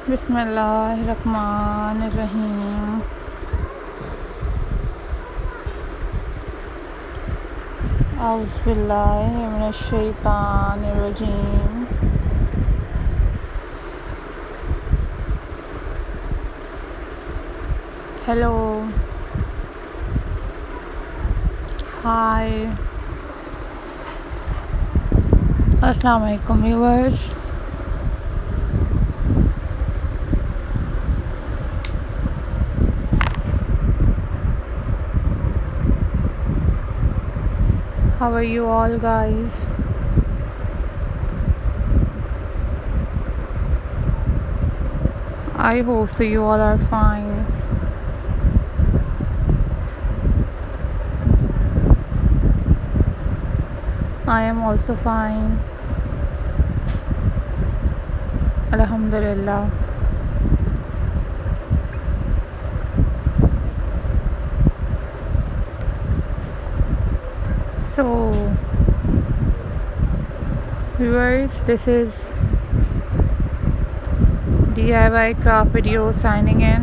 बिस्मिल्लाहिर्रहमानिर्रहीम। औज़ुबिल्लाहि मिनश्शैतानिर्रजीम। हेलो, हाय, अस्सलाम वालेकुम viewers. How are you all guys? I hope so you all are fine. I am also fine. Alhamdulillah. So viewers, this is DIY craft video signing in.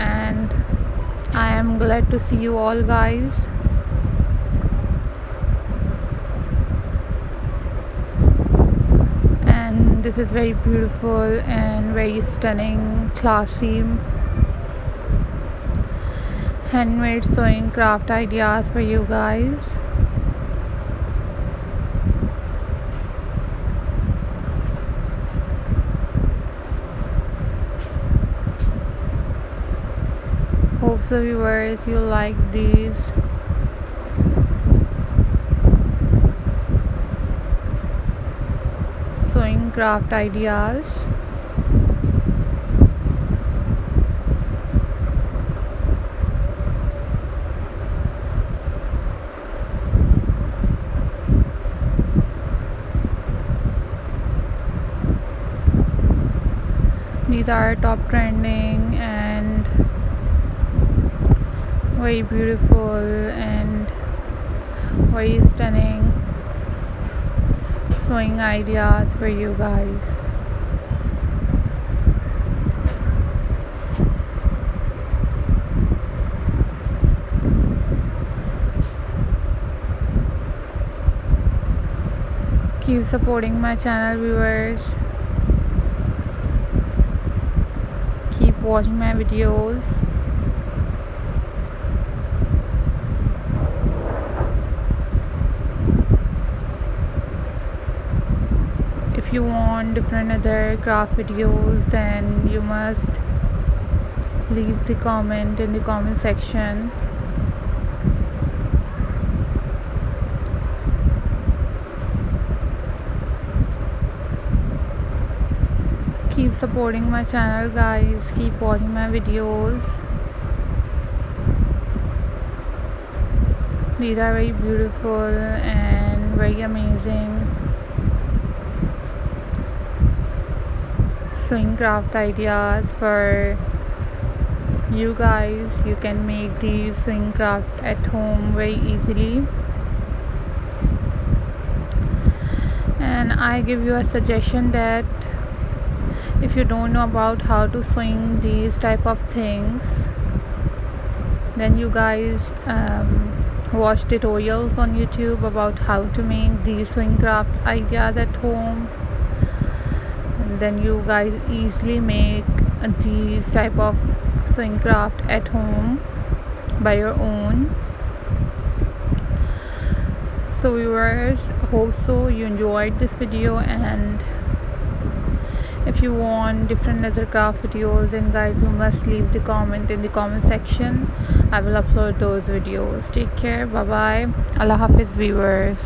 And I am glad to see you all guys. And this is very beautiful and very stunning, classy handmade sewing craft ideas for you guys. Hope so viewers you like these sewing craft ideas. These are top trending and very beautiful and very stunning sewing ideas for you guys. Keep supporting my channel viewers. Keep watching my videos. If you want different other craft videos, then you must leave the comment in the comment section. Keep supporting my channel guys. Keep watching my videos. These are very beautiful and very amazing sewing craft ideas for you guys. You can make these sewing craft at home very easily. And I give you a suggestion that if you don't know about how to sewing these type of things, then you guys watch tutorials on YouTube about how to make these sewing craft ideas at home, and then you guys easily make these type of sewing craft at home by your own. So viewers, hope so you enjoyed this video, and if you want different other craft videos, then guys you must leave the comment in the comment section. I will upload those videos. Take care, bye bye, Allah Hafiz viewers.